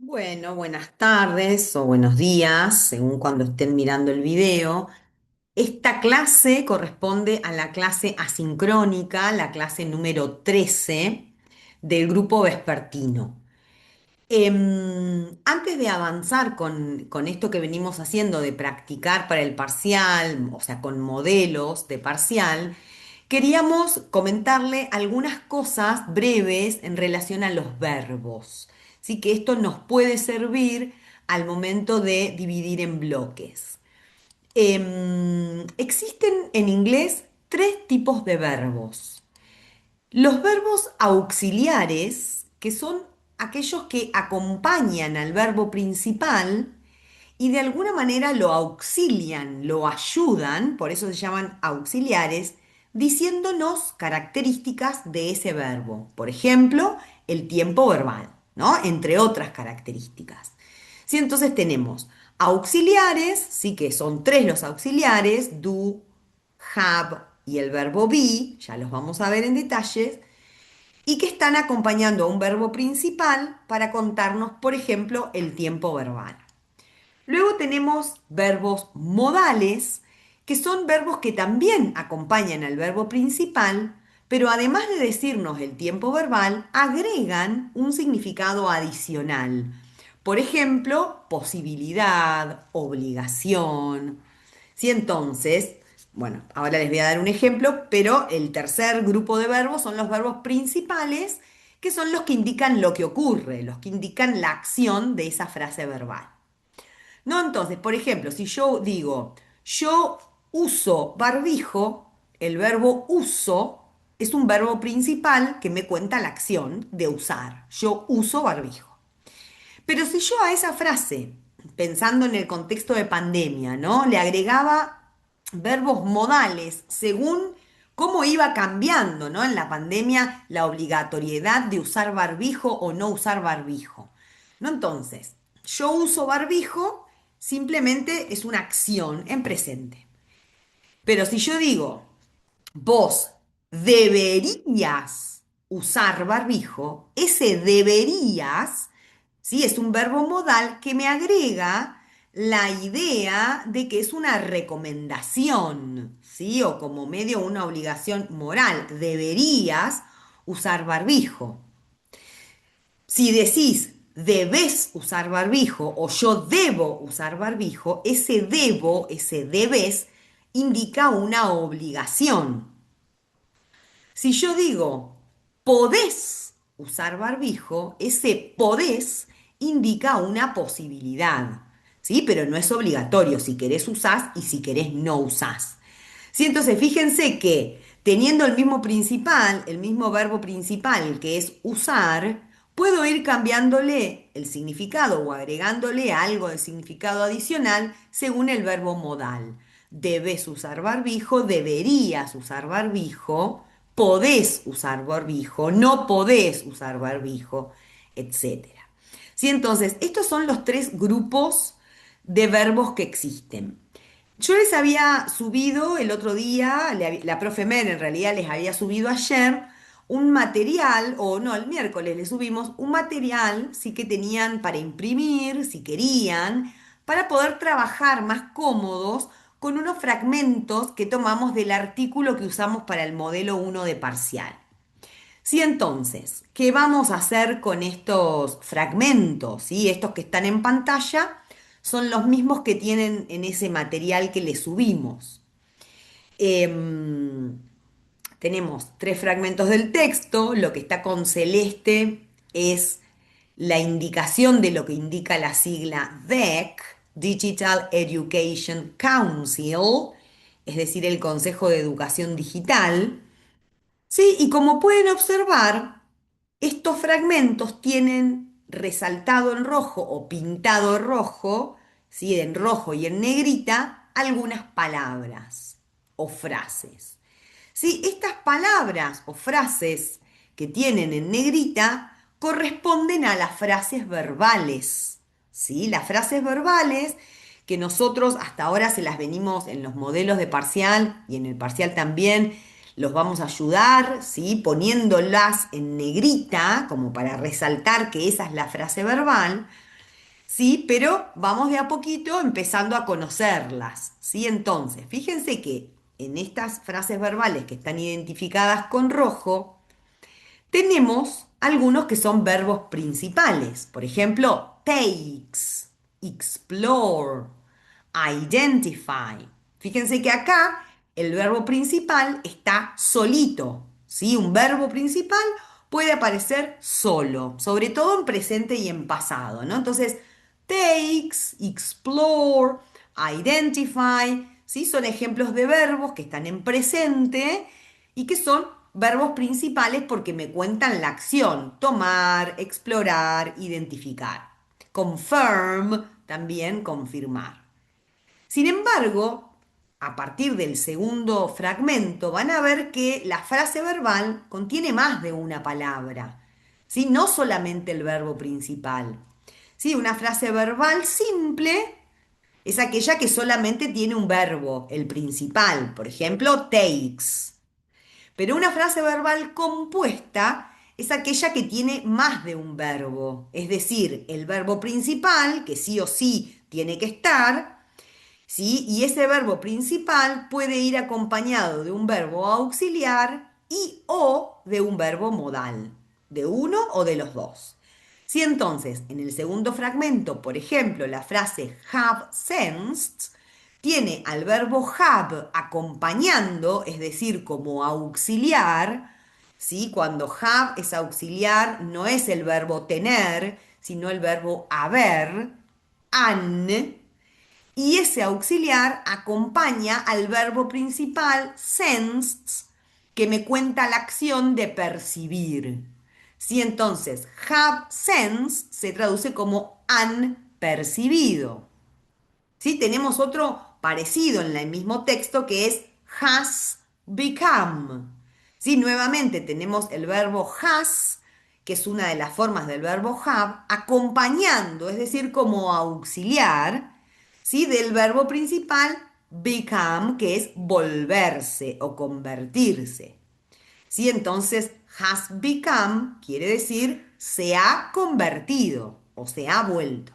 Bueno, buenas tardes o buenos días, según cuando estén mirando el video. Esta clase corresponde a la clase asincrónica, la clase número 13 del grupo vespertino. Antes de avanzar con esto que venimos haciendo de practicar para el parcial, o sea, con modelos de parcial, queríamos comentarle algunas cosas breves en relación a los verbos. Así que esto nos puede servir al momento de dividir en bloques. Existen en inglés tres tipos de verbos. Los verbos auxiliares, que son aquellos que acompañan al verbo principal y de alguna manera lo auxilian, lo ayudan, por eso se llaman auxiliares, diciéndonos características de ese verbo. Por ejemplo, el tiempo verbal, ¿no? Entre otras características. Sí, entonces tenemos auxiliares, sí que son tres los auxiliares, do, have y el verbo be, ya los vamos a ver en detalles, y que están acompañando a un verbo principal para contarnos, por ejemplo, el tiempo verbal. Luego tenemos verbos modales, que son verbos que también acompañan al verbo principal, pero además de decirnos el tiempo verbal, agregan un significado adicional. Por ejemplo, posibilidad, obligación. Si entonces, bueno, ahora les voy a dar un ejemplo, pero el tercer grupo de verbos son los verbos principales, que son los que indican lo que ocurre, los que indican la acción de esa frase verbal. No, entonces, por ejemplo, si yo digo, yo uso barbijo, el verbo uso es un verbo principal que me cuenta la acción de usar. Yo uso barbijo. Pero si yo a esa frase, pensando en el contexto de pandemia, ¿no? Le agregaba verbos modales según cómo iba cambiando, ¿no? En la pandemia la obligatoriedad de usar barbijo o no usar barbijo. ¿No? Entonces, yo uso barbijo simplemente es una acción en presente. Pero si yo digo, vos deberías usar barbijo, ese deberías, ¿sí? Es un verbo modal que me agrega la idea de que es una recomendación, ¿sí? O como medio una obligación moral. Deberías usar barbijo. Si decís debes usar barbijo o yo debo usar barbijo, ese debo, ese debes, indica una obligación. Si yo digo podés usar barbijo, ese podés indica una posibilidad, ¿sí? Pero no es obligatorio. Si querés usás y si querés no usás. ¿Sí? Entonces, fíjense que teniendo el mismo principal, el mismo verbo principal que es usar, puedo ir cambiándole el significado o agregándole algo de significado adicional según el verbo modal. Debes usar barbijo, deberías usar barbijo, podés usar barbijo, no podés usar barbijo, etcétera. ¿Sí? Entonces, estos son los tres grupos de verbos que existen. Yo les había subido el otro día, la profe Mer en realidad les había subido ayer un material, o no, el miércoles les subimos un material, sí que tenían para imprimir, si querían, para poder trabajar más cómodos con unos fragmentos que tomamos del artículo que usamos para el modelo uno de parcial. Sí, entonces, ¿qué vamos a hacer con estos fragmentos? ¿Sí? Estos que están en pantalla son los mismos que tienen en ese material que les subimos. Em, Tenemos tres fragmentos del texto, lo que está con celeste es la indicación de lo que indica la sigla DEC, Digital Education Council, es decir, el Consejo de Educación Digital. Sí, y como pueden observar, estos fragmentos tienen resaltado en rojo o pintado en rojo, ¿sí? En rojo y en negrita, algunas palabras o frases. ¿Sí? Estas palabras o frases que tienen en negrita corresponden a las frases verbales. ¿Sí? Las frases verbales que nosotros hasta ahora se las venimos en los modelos de parcial y en el parcial también los vamos a ayudar, ¿sí? Poniéndolas en negrita como para resaltar que esa es la frase verbal. ¿sí? Pero vamos de a poquito empezando a conocerlas, ¿sí? Entonces, fíjense que en estas frases verbales que están identificadas con rojo, tenemos algunos que son verbos principales. Por ejemplo, takes, explore, identify. Fíjense que acá el verbo principal está solito, ¿sí? Un verbo principal puede aparecer solo, sobre todo en presente y en pasado, ¿no? Entonces, takes, explore, identify, ¿sí? Son ejemplos de verbos que están en presente y que son verbos principales porque me cuentan la acción, tomar, explorar, identificar. Confirm, también confirmar. Sin embargo, a partir del segundo fragmento van a ver que la frase verbal contiene más de una palabra, ¿sí? No solamente el verbo principal. ¿Sí? Una frase verbal simple es aquella que solamente tiene un verbo, el principal, por ejemplo, takes. Pero una frase verbal compuesta es aquella que tiene más de un verbo, es decir, el verbo principal, que sí o sí tiene que estar, ¿sí? Y ese verbo principal puede ir acompañado de un verbo auxiliar y o de un verbo modal, de uno o de los dos. Si entonces en el segundo fragmento, por ejemplo, la frase have sensed tiene al verbo have acompañando, es decir, como auxiliar, ¿sí? Cuando have es auxiliar, no es el verbo tener, sino el verbo haber, an, y ese auxiliar acompaña al verbo principal sensed, que me cuenta la acción de percibir. ¿Sí? Entonces, have sensed se traduce como han percibido. ¿Sí? Tenemos otro parecido en el mismo texto que es has become. ¿Sí? Nuevamente tenemos el verbo has, que es una de las formas del verbo have, acompañando, es decir, como auxiliar, ¿sí? Del verbo principal become, que es volverse o convertirse. ¿Sí? Entonces, has become quiere decir se ha convertido o se ha vuelto.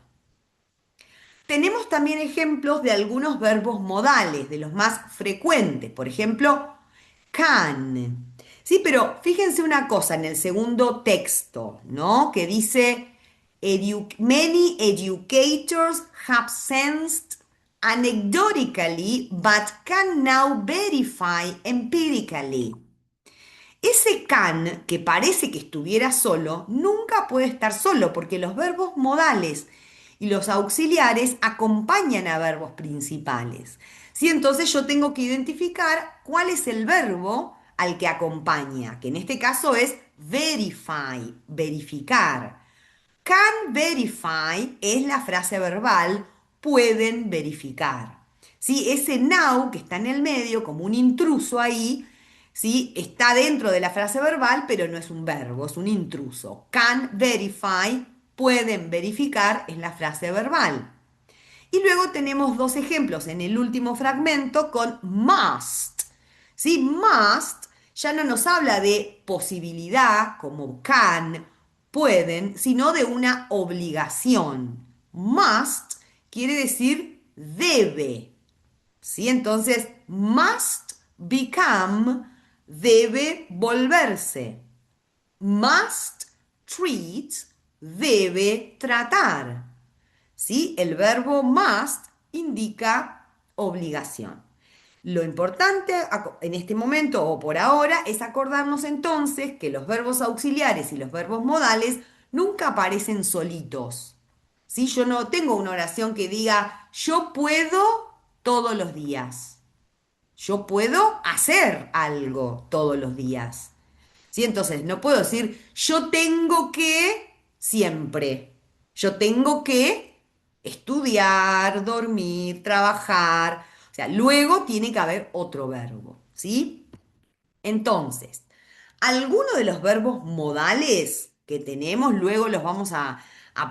Tenemos también ejemplos de algunos verbos modales, de los más frecuentes. Por ejemplo, can. Sí, pero fíjense una cosa en el segundo texto, ¿no? Que dice, many educators have sensed anecdotically but can now verify empirically. Ese can, que parece que estuviera solo, nunca puede estar solo porque los verbos modales y los auxiliares acompañan a verbos principales. ¿Sí? Entonces yo tengo que identificar cuál es el verbo al que acompaña, que en este caso es verify, verificar. Can verify es la frase verbal, pueden verificar. ¿Sí? Ese now que está en el medio, como un intruso ahí, ¿sí? Está dentro de la frase verbal, pero no es un verbo, es un intruso. Can verify, pueden verificar, es la frase verbal. Y luego tenemos dos ejemplos en el último fragmento con must. ¿Sí? Must ya no nos habla de posibilidad como can, pueden, sino de una obligación. Must quiere decir debe. ¿Sí? Entonces, must become, debe volverse. Must treat, debe tratar. ¿Sí? El verbo must indica obligación. Lo importante en este momento o por ahora es acordarnos entonces que los verbos auxiliares y los verbos modales nunca aparecen solitos. ¿Sí? Yo no tengo una oración que diga yo puedo todos los días. Yo puedo hacer algo todos los días. ¿Sí? Entonces, no puedo decir yo tengo que siempre. Yo tengo que estudiar, dormir, trabajar. O sea, luego tiene que haber otro verbo. ¿Sí? Entonces, algunos de los verbos modales que tenemos, luego los vamos a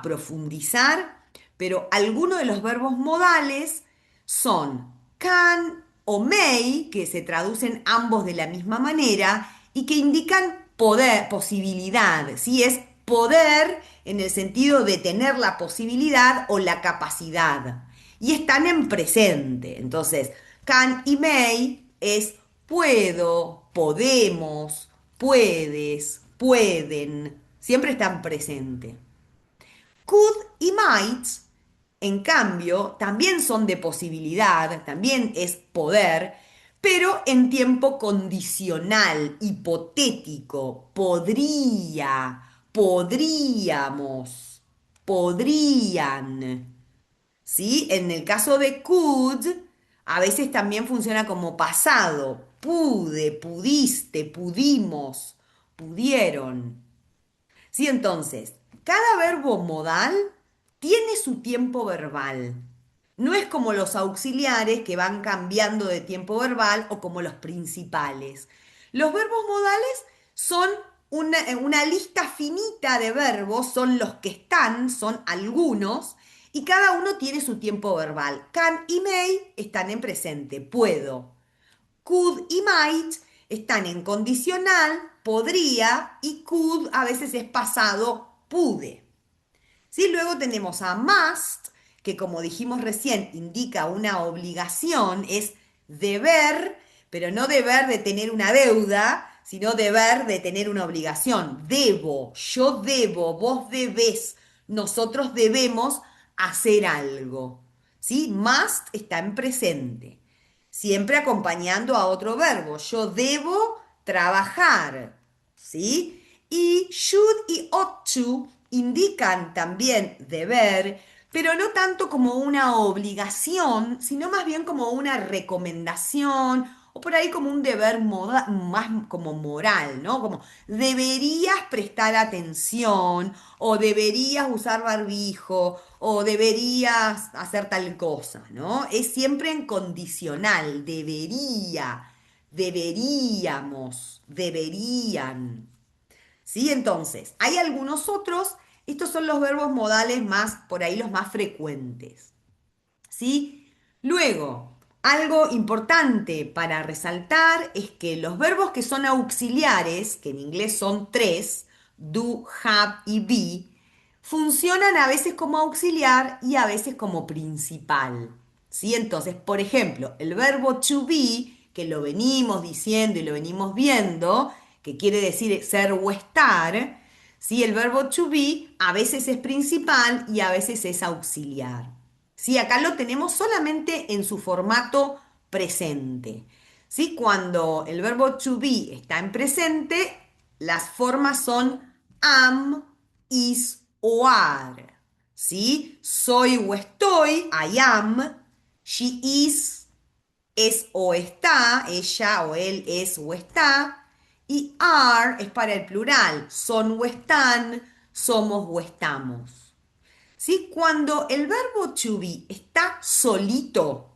profundizar, pero algunos de los verbos modales son can o may, que se traducen ambos de la misma manera y que indican poder, posibilidad, ¿sí? Es poder en el sentido de tener la posibilidad o la capacidad. Y están en presente. Entonces, can y may es puedo, podemos, puedes, pueden. Siempre están presente. Could y might, en cambio, también son de posibilidad, también es poder, pero en tiempo condicional, hipotético. Podría, podríamos, podrían. ¿Sí? En el caso de could, a veces también funciona como pasado. Pude, pudiste, pudimos, pudieron. ¿Sí? Entonces, cada verbo modal tiene su tiempo verbal. No es como los auxiliares que van cambiando de tiempo verbal o como los principales. Los verbos modales son una lista finita de verbos, son los que están, son algunos, y cada uno tiene su tiempo verbal. Can y may están en presente, puedo. Could y might están en condicional, podría, y could a veces es pasado, pude. ¿Sí? Luego tenemos a must, que como dijimos recién, indica una obligación, es deber, pero no deber de tener una deuda, sino deber de tener una obligación. Debo, yo debo, vos debés, nosotros debemos hacer algo. ¿Sí? Must está en presente, siempre acompañando a otro verbo. Yo debo trabajar, ¿sí? Y should y ought to indican también deber, pero no tanto como una obligación, sino más bien como una recomendación o por ahí como un deber más como moral, ¿no? Como deberías prestar atención o deberías usar barbijo o deberías hacer tal cosa, ¿no? Es siempre en condicional, debería, deberíamos, deberían. ¿Sí? Entonces, hay algunos otros, estos son los verbos modales más, por ahí los más frecuentes. ¿Sí? Luego, algo importante para resaltar es que los verbos que son auxiliares, que en inglés son tres, do, have y be, funcionan a veces como auxiliar y a veces como principal. ¿Sí? Entonces, por ejemplo, el verbo to be, que lo venimos diciendo y lo venimos viendo, que quiere decir ser o estar, ¿sí? El verbo to be a veces es principal y a veces es auxiliar. ¿Sí? Acá lo tenemos solamente en su formato presente. ¿Sí? Cuando el verbo to be está en presente, las formas son am, is o are. ¿Sí? Soy o estoy, I am. She is, es o está, ella o él es o está. Y are es para el plural, son o están, somos o estamos. ¿Sí? Cuando el verbo to be está solito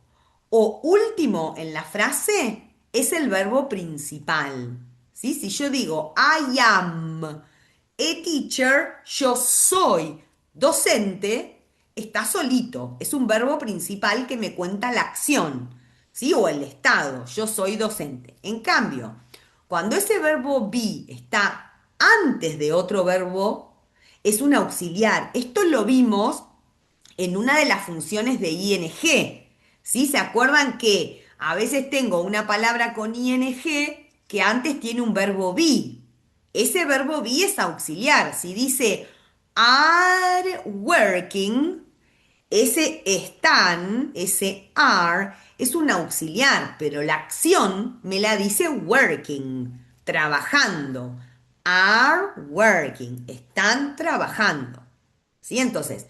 o último en la frase, es el verbo principal. ¿Sí? Si yo digo I am a teacher, yo soy docente, está solito. Es un verbo principal que me cuenta la acción, ¿sí? O el estado, yo soy docente. En cambio, cuando ese verbo be está antes de otro verbo, es un auxiliar. Esto lo vimos en una de las funciones de ing. ¿Sí? ¿Se acuerdan que a veces tengo una palabra con ing que antes tiene un verbo be? Ese verbo be es auxiliar. Si dice are working, ese están, ese are, es un auxiliar, pero la acción me la dice working, trabajando. Are working, están trabajando. ¿Sí? Entonces,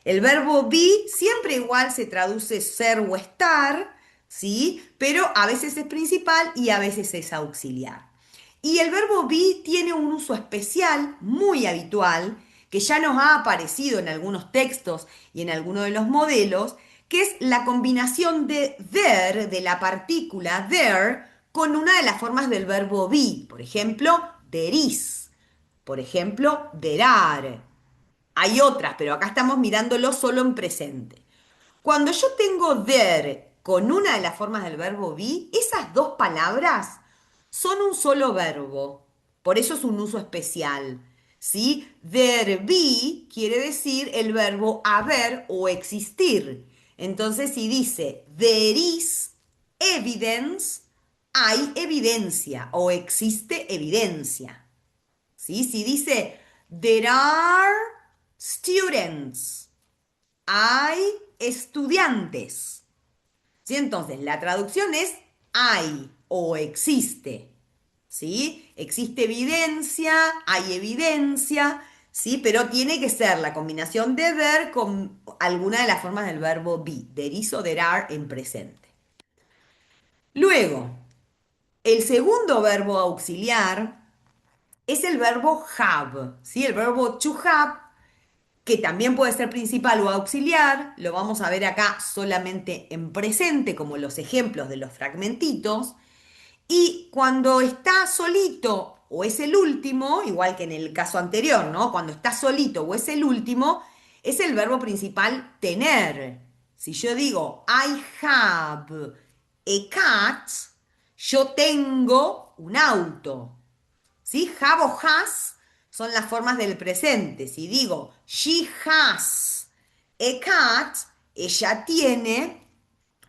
el verbo be siempre igual se traduce ser o estar, ¿sí? Pero a veces es principal y a veces es auxiliar. Y el verbo be tiene un uso especial, muy habitual, que ya nos ha aparecido en algunos textos y en algunos de los modelos, que es la combinación de there, de la partícula there, con una de las formas del verbo be. Por ejemplo, there is. Por ejemplo, there are. Hay otras, pero acá estamos mirándolo solo en presente. Cuando yo tengo there con una de las formas del verbo be, esas dos palabras son un solo verbo. Por eso es un uso especial. ¿sí? There be quiere decir el verbo haber o existir. Entonces, si dice there is evidence, hay evidencia o existe evidencia. ¿Sí? Si dice there are students, hay estudiantes. ¿Sí? Entonces, la traducción es hay o existe. ¿Sí? Existe evidencia, hay evidencia, ¿sí? Pero tiene que ser la combinación de ver con alguna de las formas del verbo be, there is o there are en presente. Luego, el segundo verbo auxiliar es el verbo have, ¿sí? El verbo to have, que también puede ser principal o auxiliar, lo vamos a ver acá solamente en presente, como los ejemplos de los fragmentitos. Y cuando está solito o es el último, igual que en el caso anterior, ¿no? Cuando está solito o es el último, es el verbo principal tener. Si yo digo I have a cat, yo tengo un auto. ¿Sí? Have o has son las formas del presente. Si digo she has a cat, ella tiene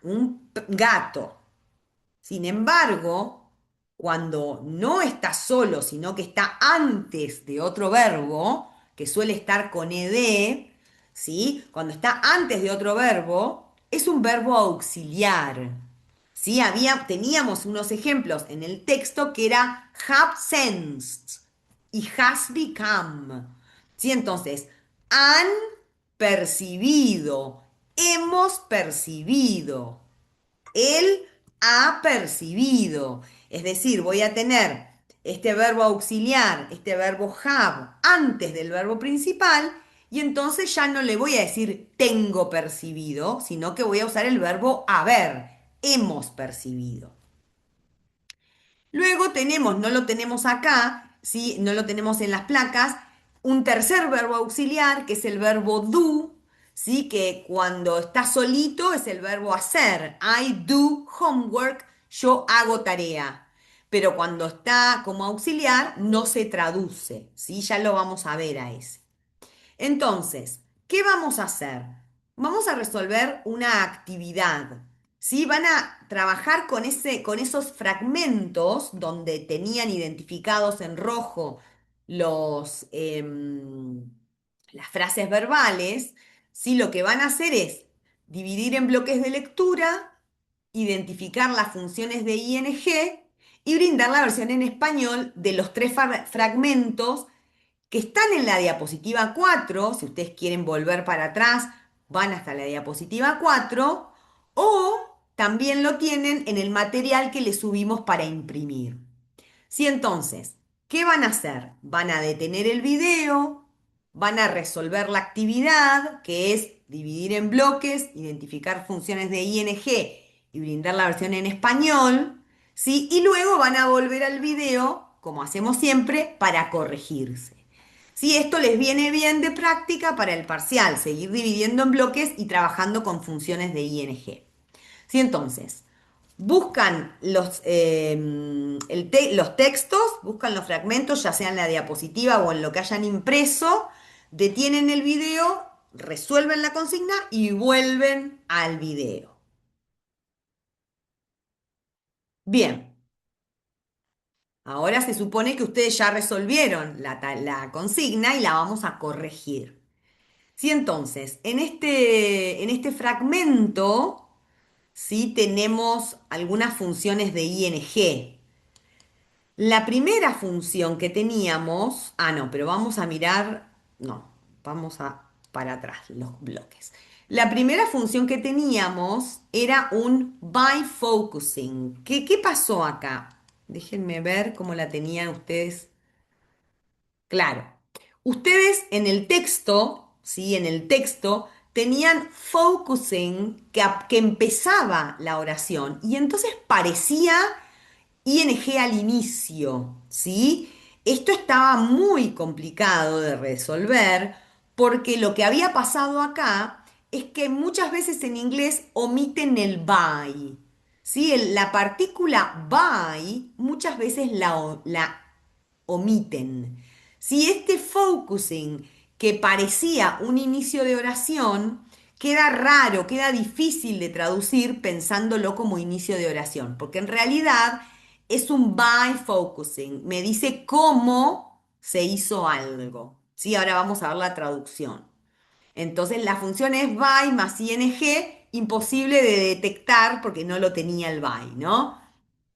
un gato. Sin embargo, cuando no está solo, sino que está antes de otro verbo, que suele estar con ed, ¿sí? Cuando está antes de otro verbo, es un verbo auxiliar. ¿Sí? Teníamos unos ejemplos en el texto que era have sensed y has become. ¿Sí? Entonces, han percibido, hemos percibido. Él ha percibido. Es decir, voy a tener este verbo auxiliar, este verbo have, antes del verbo principal, y entonces ya no le voy a decir tengo percibido, sino que voy a usar el verbo haber, hemos percibido. Luego tenemos, no lo tenemos acá, ¿sí? No lo tenemos en las placas, un tercer verbo auxiliar que es el verbo do, ¿sí? Que cuando está solito es el verbo hacer. I do homework, yo hago tarea. Pero cuando está como auxiliar no se traduce, ¿sí? Ya lo vamos a ver a ese. Entonces, ¿qué vamos a hacer? Vamos a resolver una actividad. ¿Sí? Van a trabajar con esos fragmentos donde tenían identificados en rojo los, las frases verbales. ¿Sí? Lo que van a hacer es dividir en bloques de lectura, identificar las funciones de ing y brindar la versión en español de los tres fragmentos que están en la diapositiva 4. Si ustedes quieren volver para atrás, van hasta la diapositiva 4, o también lo tienen en el material que les subimos para imprimir. Sí, entonces, ¿qué van a hacer? Van a detener el video, van a resolver la actividad, que es dividir en bloques, identificar funciones de ing y brindar la versión en español, ¿sí? Y luego van a volver al video, como hacemos siempre, para corregirse. Sí, esto les viene bien de práctica para el parcial, seguir dividiendo en bloques y trabajando con funciones de ing. Sí, entonces, buscan los textos, buscan los fragmentos, ya sea en la diapositiva o en lo que hayan impreso, detienen el video, resuelven la consigna y vuelven al video. Bien, ahora se supone que ustedes ya resolvieron la consigna y la vamos a corregir. Sí, entonces, en este fragmento, sí tenemos algunas funciones de ing. La primera función que teníamos, no, pero vamos a mirar, no, vamos a para atrás los bloques. La primera función que teníamos era un by focusing. ¿Qué pasó acá? Déjenme ver cómo la tenían ustedes. Claro, ustedes en el texto, ¿sí? En el texto tenían focusing que empezaba la oración y entonces parecía ing al inicio, ¿sí? Esto estaba muy complicado de resolver porque lo que había pasado acá es que muchas veces en inglés omiten el by, ¿sí? La partícula by muchas veces la omiten, Si este focusing que parecía un inicio de oración, queda raro, queda difícil de traducir pensándolo como inicio de oración, porque en realidad es un by focusing, me dice cómo se hizo algo. Sí, ahora vamos a ver la traducción. Entonces la función es by más ing, imposible de detectar porque no lo tenía el by, ¿no?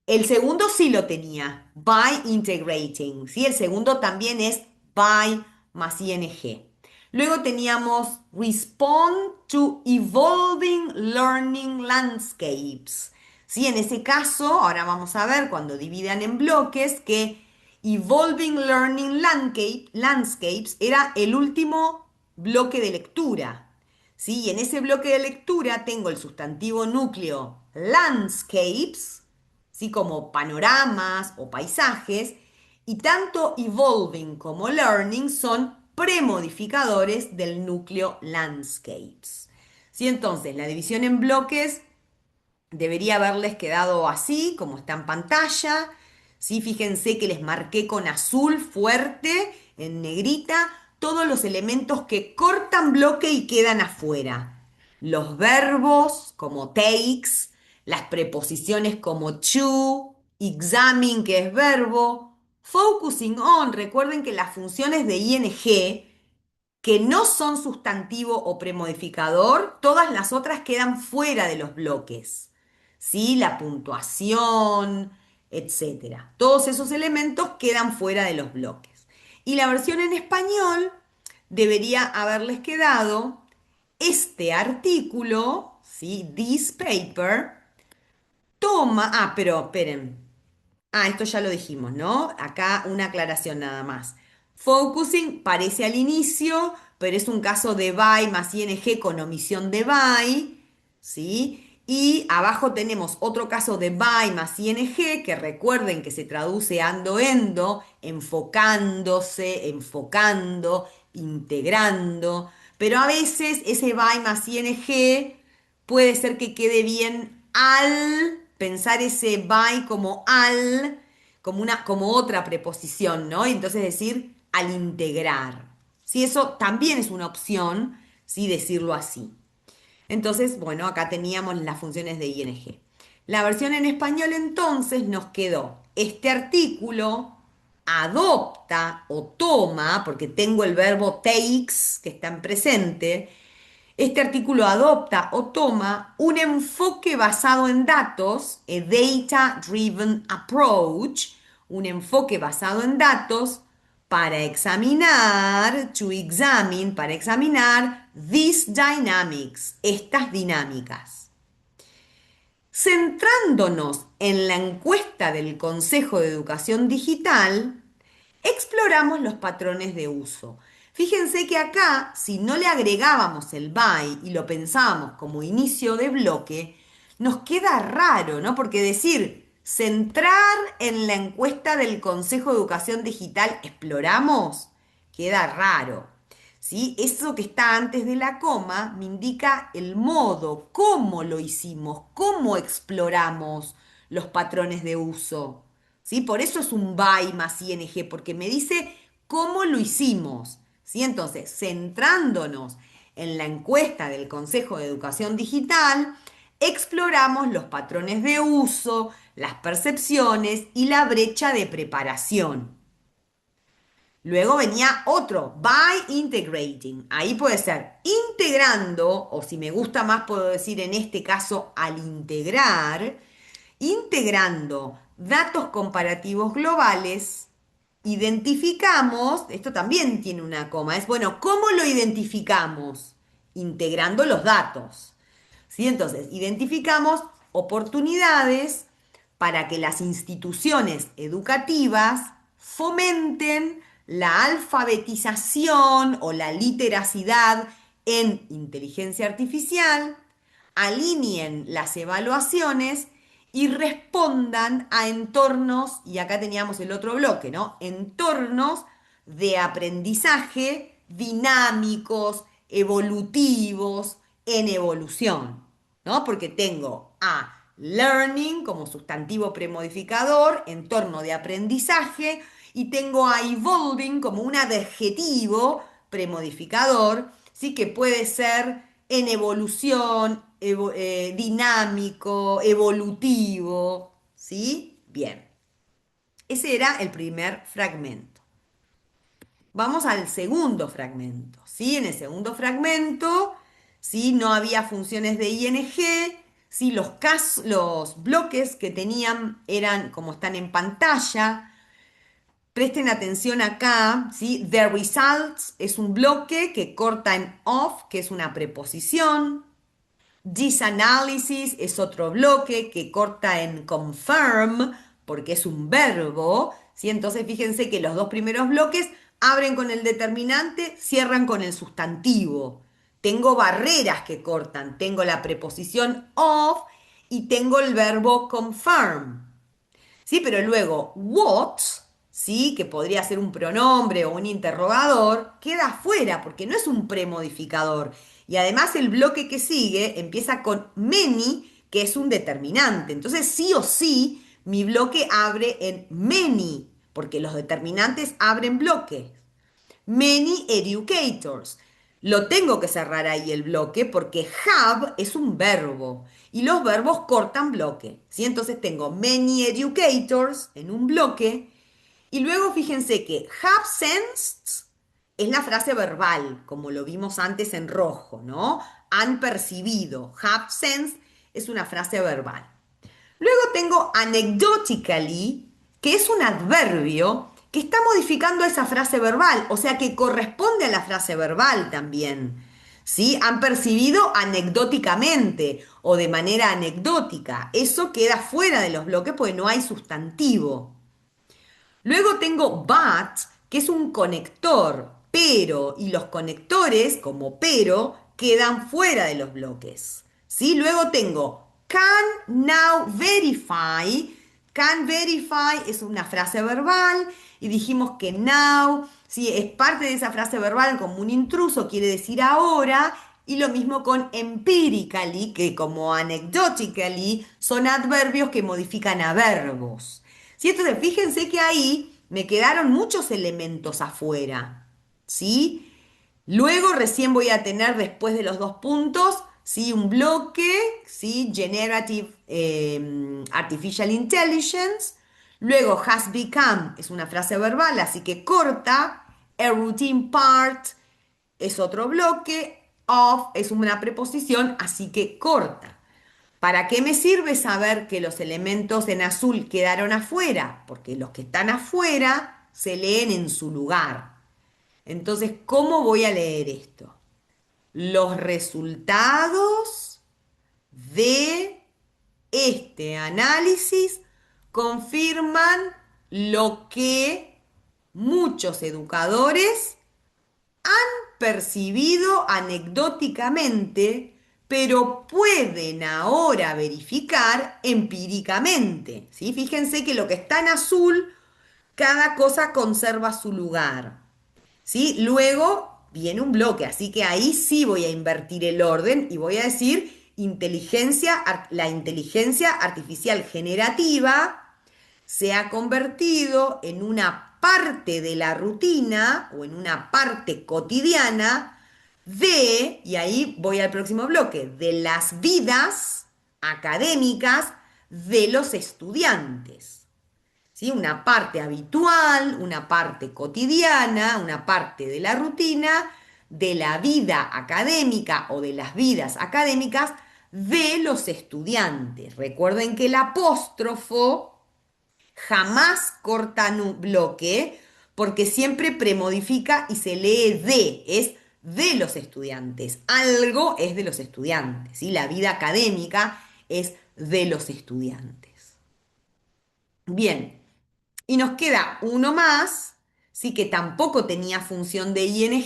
El segundo sí lo tenía, by integrating, ¿sí? El segundo también es by más ing. Luego teníamos respond to evolving learning landscapes, ¿sí? En ese caso, ahora vamos a ver cuando dividan en bloques que evolving learning landscapes era el último bloque de lectura, ¿sí? Y en ese bloque de lectura tengo el sustantivo núcleo landscapes, ¿sí? Como panoramas o paisajes, y tanto evolving como learning son premodificadores del núcleo landscapes. ¿Sí? Entonces, la división en bloques debería haberles quedado así, como está en pantalla. ¿Sí? Fíjense que les marqué con azul fuerte, en negrita, todos los elementos que cortan bloque y quedan afuera. Los verbos como takes, las preposiciones como to, examine, que es verbo, focusing on, recuerden que las funciones de ing que no son sustantivo o premodificador, todas las otras quedan fuera de los bloques. ¿Sí? La puntuación, etcétera. Todos esos elementos quedan fuera de los bloques. Y la versión en español debería haberles quedado este artículo, ¿sí? This paper, toma, pero esperen, esto ya lo dijimos, ¿no? Acá una aclaración nada más. Focusing parece al inicio, pero es un caso de by más ing con omisión de by, ¿sí? Y abajo tenemos otro caso de by más ing, que recuerden que se traduce ando, endo, enfocándose, enfocando, integrando. Pero a veces ese by más ing puede ser que quede bien al pensar ese by como al, como otra preposición, ¿no? Y entonces decir al integrar. Si eso también es una opción, sí, decirlo así. Entonces, bueno, acá teníamos las funciones de ing. La versión en español entonces nos quedó este artículo adopta o toma, porque tengo el verbo takes que está en presente, este artículo adopta o toma un enfoque basado en datos, a data-driven approach, un enfoque basado en datos para examinar, to examine, para examinar these dynamics, estas dinámicas. Centrándonos en la encuesta del Consejo de Educación Digital, exploramos los patrones de uso. Fíjense que acá, si no le agregábamos el by y lo pensábamos como inicio de bloque, nos queda raro, ¿no? Porque decir centrar en la encuesta del Consejo de Educación Digital exploramos, queda raro. ¿Sí? Eso que está antes de la coma me indica el modo, cómo lo hicimos, cómo exploramos los patrones de uso. ¿Sí? Por eso es un by más ing, porque me dice cómo lo hicimos. ¿Sí? Entonces, centrándonos en la encuesta del Consejo de Educación Digital, exploramos los patrones de uso, las percepciones y la brecha de preparación. Luego venía otro, by integrating. Ahí puede ser integrando, o si me gusta más puedo decir en este caso al integrar, integrando datos comparativos globales, identificamos, esto también tiene una coma, es bueno, ¿cómo lo identificamos? Integrando los datos. ¿Sí? Entonces, identificamos oportunidades para que las instituciones educativas fomenten la alfabetización o la literacidad en inteligencia artificial, alineen las evaluaciones y respondan a entornos, y acá teníamos el otro bloque, ¿no? Entornos de aprendizaje dinámicos, evolutivos, en evolución, ¿no? Porque tengo a learning como sustantivo premodificador, entorno de aprendizaje, y tengo a evolving como un adjetivo premodificador, ¿sí? Que puede ser en evolución, dinámico, evolutivo, ¿sí? Bien, ese era el primer fragmento. Vamos al segundo fragmento, ¿sí? En el segundo fragmento, ¿sí? No había funciones de ing, ¿sí? Los bloques que tenían eran como están en pantalla. Presten atención acá, ¿sí? The results es un bloque que corta en of, que es una preposición. This analysis es otro bloque que corta en confirm, porque es un verbo, ¿sí? Entonces fíjense que los dos primeros bloques abren con el determinante, cierran con el sustantivo. Tengo barreras que cortan, tengo la preposición of y tengo el verbo confirm. ¿Sí? Pero luego, what, ¿sí? Que podría ser un pronombre o un interrogador, queda afuera porque no es un premodificador. Y además el bloque que sigue empieza con many, que es un determinante. Entonces, sí o sí, mi bloque abre en many, porque los determinantes abren bloques. Many educators. Lo tengo que cerrar ahí el bloque porque have es un verbo y los verbos cortan bloque, ¿sí? Entonces tengo many educators en un bloque y luego fíjense que have sensed es la frase verbal, como lo vimos antes en rojo, ¿no? Han percibido. Have sensed es una frase verbal. Luego tengo anecdotically, que es un adverbio que está modificando esa frase verbal, o sea que corresponde a la frase verbal también. ¿Sí? Han percibido anecdóticamente o de manera anecdótica. Eso queda fuera de los bloques porque no hay sustantivo. Luego tengo but, que es un conector, pero, y los conectores, como pero, quedan fuera de los bloques. ¿Sí? Luego tengo can now verify. Can verify es una frase verbal y dijimos que now, ¿sí? Es parte de esa frase verbal como un intruso, quiere decir ahora. Y lo mismo con empirically, que como anecdotically son adverbios que modifican a verbos. ¿Sí? Entonces, fíjense que ahí me quedaron muchos elementos afuera, ¿sí? Luego recién voy a tener después de los dos puntos, ¿sí? Un bloque, ¿sí? Generative Artificial Intelligence. Luego, has become es una frase verbal, así que corta. A routine part es otro bloque. Of es una preposición, así que corta. ¿Para qué me sirve saber que los elementos en azul quedaron afuera? Porque los que están afuera se leen en su lugar. Entonces, ¿cómo voy a leer esto? Los resultados de este análisis confirman lo que muchos educadores percibido anecdóticamente, pero pueden ahora verificar empíricamente. ¿Sí? Fíjense que lo que está en azul, cada cosa conserva su lugar. ¿Sí? Luego viene un bloque, así que ahí sí voy a invertir el orden y voy a decir la inteligencia artificial generativa se ha convertido en una parte de la rutina o en una parte cotidiana de, y ahí voy al próximo bloque, de las vidas académicas de los estudiantes. ¿Sí? Una parte habitual, una parte cotidiana, una parte de la rutina, de la vida académica o de las vidas académicas de los estudiantes. Recuerden que el apóstrofo jamás cortan un bloque porque siempre premodifica y se lee de, es de los estudiantes. Algo es de los estudiantes, ¿sí? La vida académica es de los estudiantes. Bien, y nos queda uno más, ¿sí? Que tampoco tenía función de ing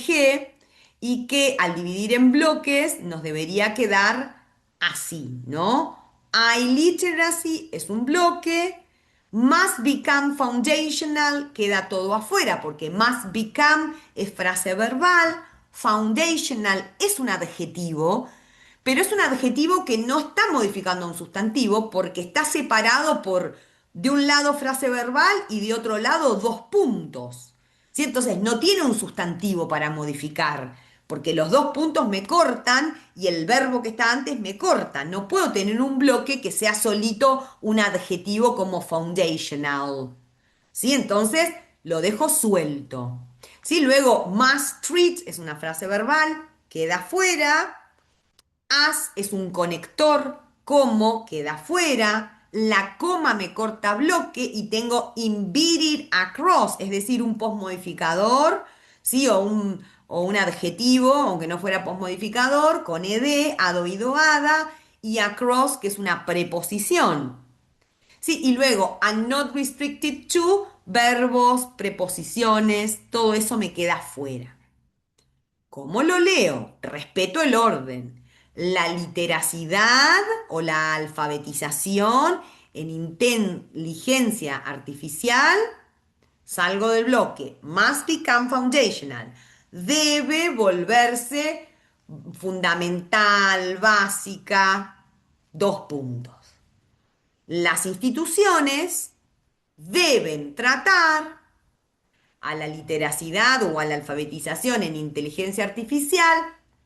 y que al dividir en bloques nos debería quedar así, ¿no? iLiteracy es un bloque. Must become foundational, queda todo afuera, porque must become es frase verbal, foundational es un adjetivo, pero es un adjetivo que no está modificando un sustantivo porque está separado De un lado frase verbal y de otro lado dos puntos. ¿Sí? Entonces no tiene un sustantivo para modificar, porque los dos puntos me cortan y el verbo que está antes me corta. No puedo tener un bloque que sea solito un adjetivo como foundational. ¿Sí? Entonces lo dejo suelto. ¿Sí? Luego, must treat es una frase verbal, queda fuera. As es un conector, como queda fuera. La coma me corta bloque y tengo embedded across, es decir, un postmodificador, ¿sí? O un adjetivo, aunque no fuera postmodificador, con ed, ad oído ada, y across, que es una preposición. Sí, y luego, I'm not restricted to, verbos, preposiciones, todo eso me queda fuera. ¿Cómo lo leo? Respeto el orden. La literacidad o la alfabetización en inteligencia artificial, salgo del bloque. Must become foundational. Debe volverse fundamental, básica, dos puntos. Las instituciones deben tratar a la literacidad o a la alfabetización en inteligencia artificial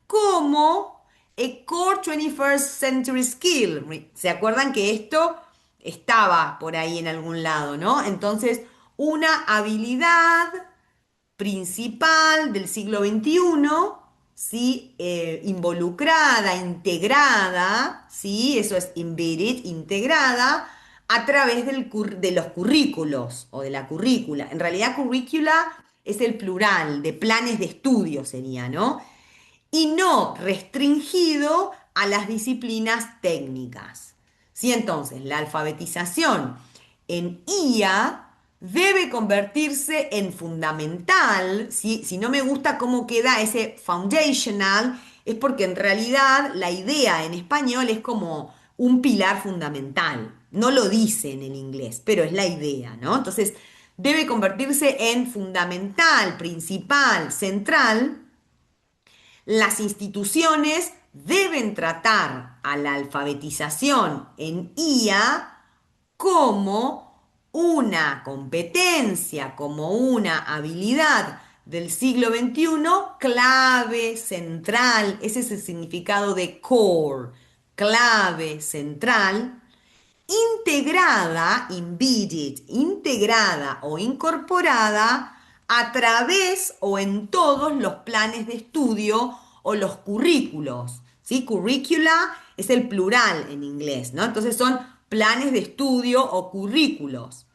como a core 21st century skill. ¿Se acuerdan que esto estaba por ahí en algún lado, no? Entonces, una habilidad principal del siglo XXI, ¿sí? Involucrada, integrada, ¿sí? Eso es embedded, integrada, a través de los currículos o de la currícula. En realidad, currícula es el plural, de planes de estudio sería, ¿no? Y no restringido a las disciplinas técnicas. ¿Sí? Entonces, la alfabetización en IA debe convertirse en fundamental. ¿Sí? Si no me gusta cómo queda ese foundational, es porque en realidad la idea en español es como un pilar fundamental. No lo dice en el inglés, pero es la idea, ¿no? Entonces, debe convertirse en fundamental, principal, central. Las instituciones deben tratar a la alfabetización en IA como una competencia, como una habilidad del siglo XXI clave, central. Ese es el significado de core, clave, central, integrada, embedded, integrada o incorporada a través o en todos los planes de estudio o los currículos. ¿Sí? Curricula es el plural en inglés, ¿no? Entonces son planes de estudio o currículos.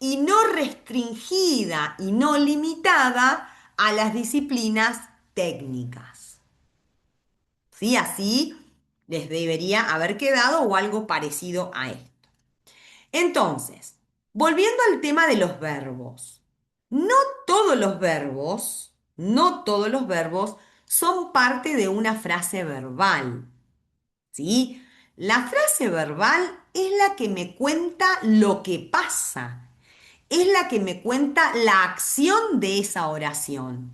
Y no restringida y no limitada a las disciplinas técnicas. ¿Sí? Así les debería haber quedado o algo parecido a esto. Entonces, volviendo al tema de los verbos, no todos los verbos, no todos los verbos son parte de una frase verbal, ¿sí? La frase verbal es la que me cuenta lo que pasa, es la que me cuenta la acción de esa oración.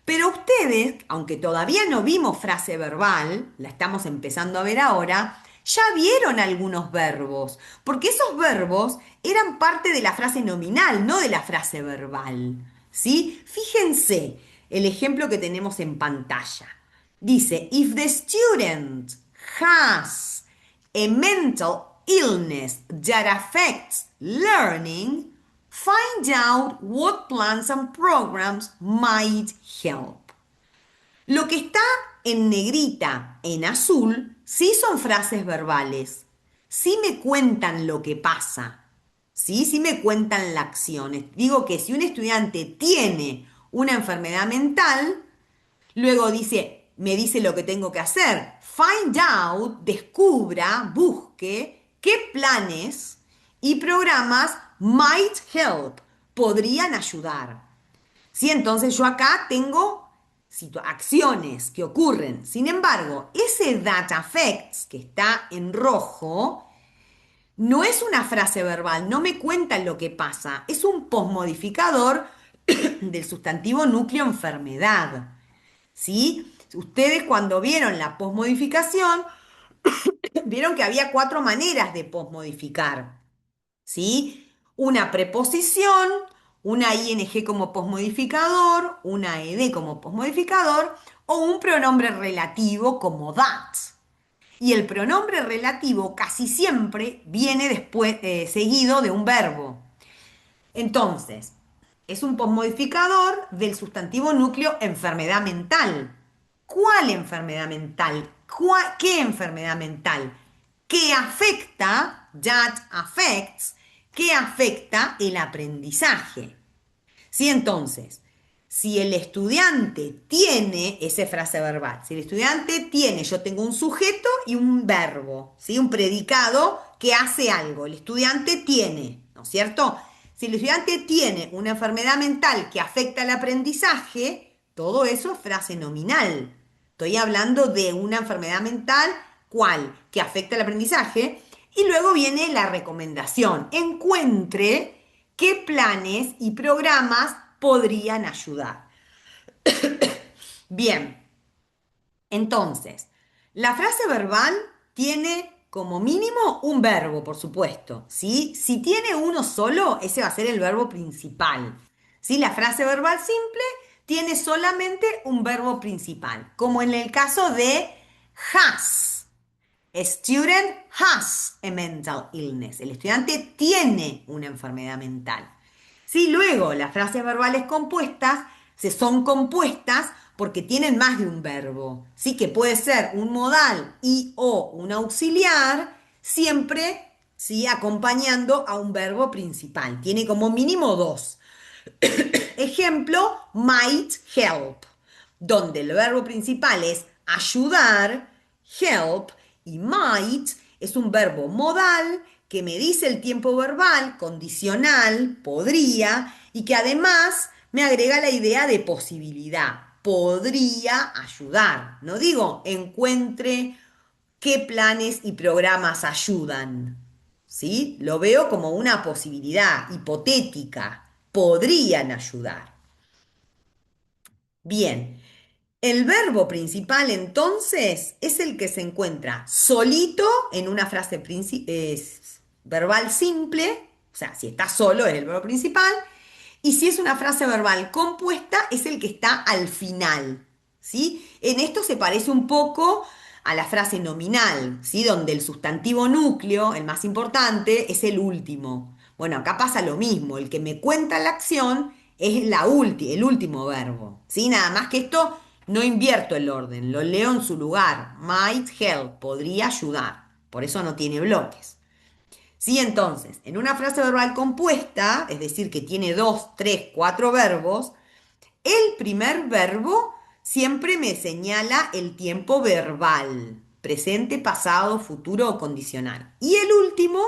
Pero ustedes, aunque todavía no vimos frase verbal, la estamos empezando a ver ahora, ya vieron algunos verbos, porque esos verbos eran parte de la frase nominal, no de la frase verbal. ¿Sí? Fíjense el ejemplo que tenemos en pantalla. Dice, if the student has a mental illness that affects learning, find out what plans and programs might help. Lo que está en negrita, en azul, sí son frases verbales. Sí me cuentan lo que pasa. Sí me cuentan la acción. Digo que si un estudiante tiene una enfermedad mental, luego dice, me dice lo que tengo que hacer. Find out, descubra, busque qué planes y programas might help, podrían ayudar. ¿Sí? Entonces yo acá tengo acciones que ocurren. Sin embargo, ese data affects que está en rojo no es una frase verbal, no me cuenta lo que pasa, es un posmodificador del sustantivo núcleo enfermedad. ¿Sí? Ustedes cuando vieron la posmodificación, vieron que había cuatro maneras de posmodificar. ¿sí? Una preposición, una ing como posmodificador, una ed como posmodificador o un pronombre relativo como that. Y el pronombre relativo casi siempre viene después, seguido de un verbo. Entonces, es un posmodificador del sustantivo núcleo enfermedad mental. ¿Cuál enfermedad mental? ¿Qué enfermedad mental? ¿Qué afecta, that affects, qué afecta el aprendizaje? Sí, entonces, si el estudiante tiene, esa frase verbal, si el estudiante tiene, yo tengo un sujeto y un verbo, ¿sí? Un predicado que hace algo, el estudiante tiene, ¿no es cierto? Si el estudiante tiene una enfermedad mental que afecta el aprendizaje, todo eso es frase nominal. Estoy hablando de una enfermedad mental, ¿cuál? Que afecta el aprendizaje. Y luego viene la recomendación. Encuentre qué planes y programas podrían ayudar. Bien, entonces, la frase verbal tiene como mínimo un verbo, por supuesto, ¿sí? Si tiene uno solo, ese va a ser el verbo principal. ¿Sí? La frase verbal simple tiene solamente un verbo principal, como en el caso de has. A student has a mental illness. El estudiante tiene una enfermedad mental. Sí, luego las frases verbales compuestas se son compuestas porque tienen más de un verbo. Sí, que puede ser un modal y o un auxiliar, siempre sí acompañando a un verbo principal. Tiene como mínimo dos. Ejemplo, might help, donde el verbo principal es ayudar, help, y might es un verbo modal que me dice el tiempo verbal, condicional, podría, y que además me agrega la idea de posibilidad. Podría ayudar. No digo encuentre qué planes y programas ayudan. ¿Sí? Lo veo como una posibilidad hipotética. Podrían ayudar. Bien, el verbo principal entonces es el que se encuentra solito en una frase verbal simple, o sea, si está solo es el verbo principal, y si es una frase verbal compuesta es el que está al final, ¿sí? En esto se parece un poco a la frase nominal, ¿sí? Donde el sustantivo núcleo, el más importante, es el último. Bueno, acá pasa lo mismo, el que me cuenta la acción es el último verbo, ¿sí? Nada más que esto no invierto el orden, lo leo en su lugar. Might help, podría ayudar. Por eso no tiene bloques. ¿Sí? Entonces, en una frase verbal compuesta, es decir, que tiene dos, tres, cuatro verbos, el primer verbo siempre me señala el tiempo verbal, presente, pasado, futuro o condicional. Y el último,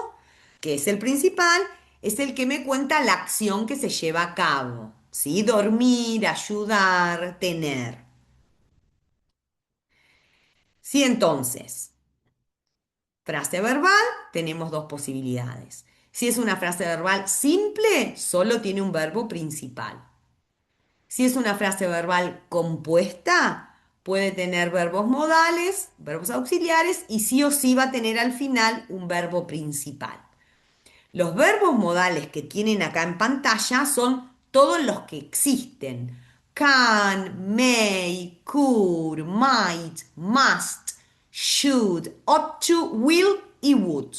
que es el principal, es el que me cuenta la acción que se lleva a cabo. ¿Sí? Dormir, ayudar, tener. Sí, entonces, frase verbal, tenemos dos posibilidades. Si es una frase verbal simple, solo tiene un verbo principal. Si es una frase verbal compuesta, puede tener verbos modales, verbos auxiliares y sí o sí va a tener al final un verbo principal. Los verbos modales que tienen acá en pantalla son todos los que existen. Can, may, could, might, must, should, ought to, will y would.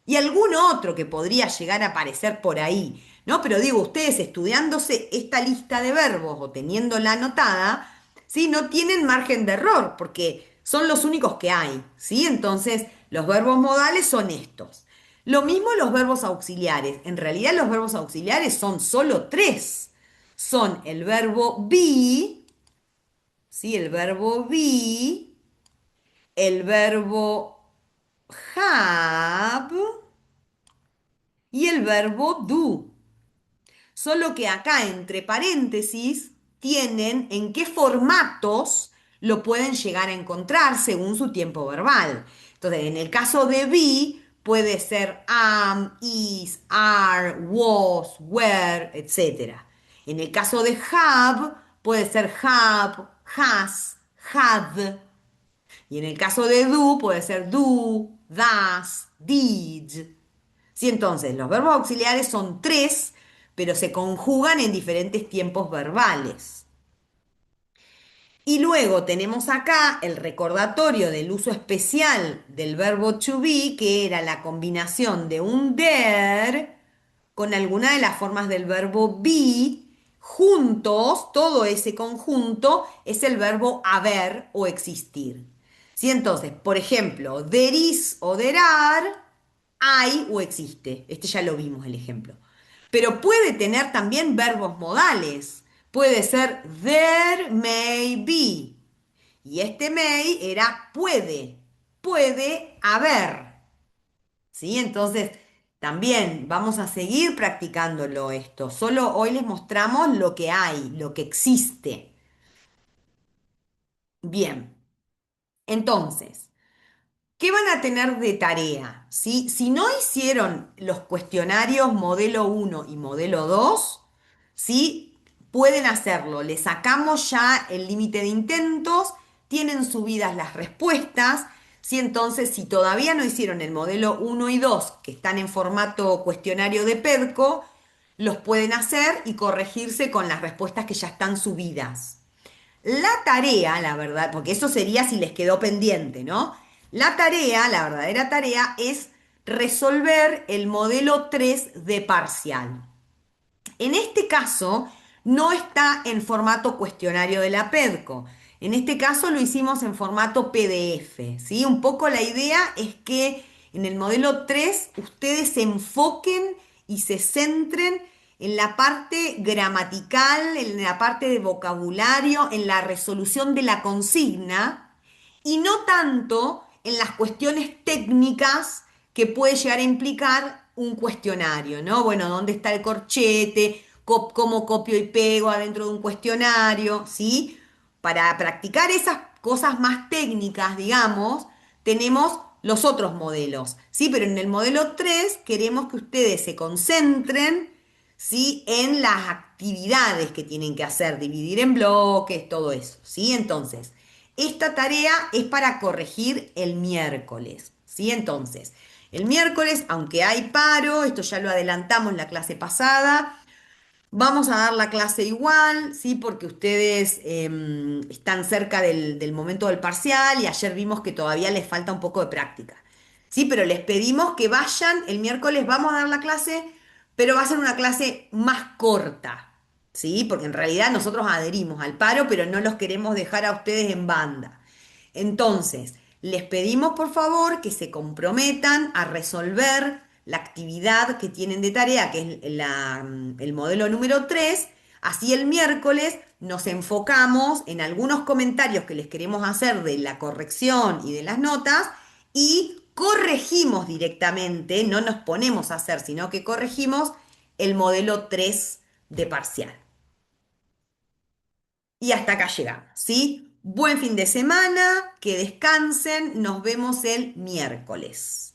Y algún otro que podría llegar a aparecer por ahí, ¿no? Pero digo, ustedes estudiándose esta lista de verbos o teniéndola anotada, ¿sí? No tienen margen de error porque son los únicos que hay, ¿sí? Entonces, los verbos modales son estos. Lo mismo los verbos auxiliares. En realidad los verbos auxiliares son solo tres. Son el verbo be, ¿sí? El verbo be, el verbo have y el verbo do. Solo que acá entre paréntesis tienen en qué formatos lo pueden llegar a encontrar según su tiempo verbal. Entonces, en el caso de be, puede ser am, is, are, was, were, etc. En el caso de have, puede ser have, has, had. Y en el caso de do, puede ser do, does, did. Sí, entonces, los verbos auxiliares son tres, pero se conjugan en diferentes tiempos verbales. Y luego tenemos acá el recordatorio del uso especial del verbo to be, que era la combinación de un der con alguna de las formas del verbo be, juntos, todo ese conjunto es el verbo haber o existir. ¿Sí? Entonces, por ejemplo, there is o there are, hay o existe. Este ya lo vimos el ejemplo. Pero puede tener también verbos modales. Puede ser there may be. Y este may era puede. Puede haber. ¿Sí? Entonces, también vamos a seguir practicándolo esto. Solo hoy les mostramos lo que hay, lo que existe. Bien. Entonces, ¿qué van a tener de tarea? ¿Sí? Si no hicieron los cuestionarios modelo uno y modelo 2, ¿sí? Pueden hacerlo. Le sacamos ya el límite de intentos, tienen subidas las respuestas, ¿sí? Entonces, si todavía no hicieron el modelo uno y 2, que están en formato cuestionario de PEDCO, los pueden hacer y corregirse con las respuestas que ya están subidas. La tarea, la verdad, porque eso sería si les quedó pendiente, ¿no? La tarea, la verdadera tarea es resolver el modelo 3 de parcial. En este caso, no está en formato cuestionario de la PEDCO. En este caso lo hicimos en formato PDF, ¿sí? Un poco la idea es que en el modelo 3 ustedes se enfoquen y se centren en la parte gramatical, en la parte de vocabulario, en la resolución de la consigna y no tanto en las cuestiones técnicas que puede llegar a implicar un cuestionario, ¿no? Bueno, ¿dónde está el corchete? ¿Cómo copio y pego adentro de un cuestionario? ¿Sí? Para practicar esas cosas más técnicas, digamos, tenemos los otros modelos, ¿sí? Pero en el modelo 3 queremos que ustedes se concentren, ¿sí? En las actividades que tienen que hacer, dividir en bloques, todo eso, ¿sí? Entonces, esta tarea es para corregir el miércoles, ¿sí? Entonces, el miércoles, aunque hay paro, esto ya lo adelantamos en la clase pasada, vamos a dar la clase igual, ¿sí? Porque ustedes están cerca del momento del parcial y ayer vimos que todavía les falta un poco de práctica, ¿sí? Pero les pedimos que vayan, el miércoles vamos a dar la clase, pero va a ser una clase más corta, ¿sí? Porque en realidad nosotros adherimos al paro, pero no los queremos dejar a ustedes en banda. Entonces, les pedimos por favor que se comprometan a resolver la actividad que tienen de tarea, que es el modelo número 3. Así el miércoles nos enfocamos en algunos comentarios que les queremos hacer de la corrección y de las notas y corregimos directamente, no nos ponemos a hacer, sino que corregimos el modelo 3 de parcial. Y hasta acá llegamos, ¿sí? Buen fin de semana, que descansen, nos vemos el miércoles.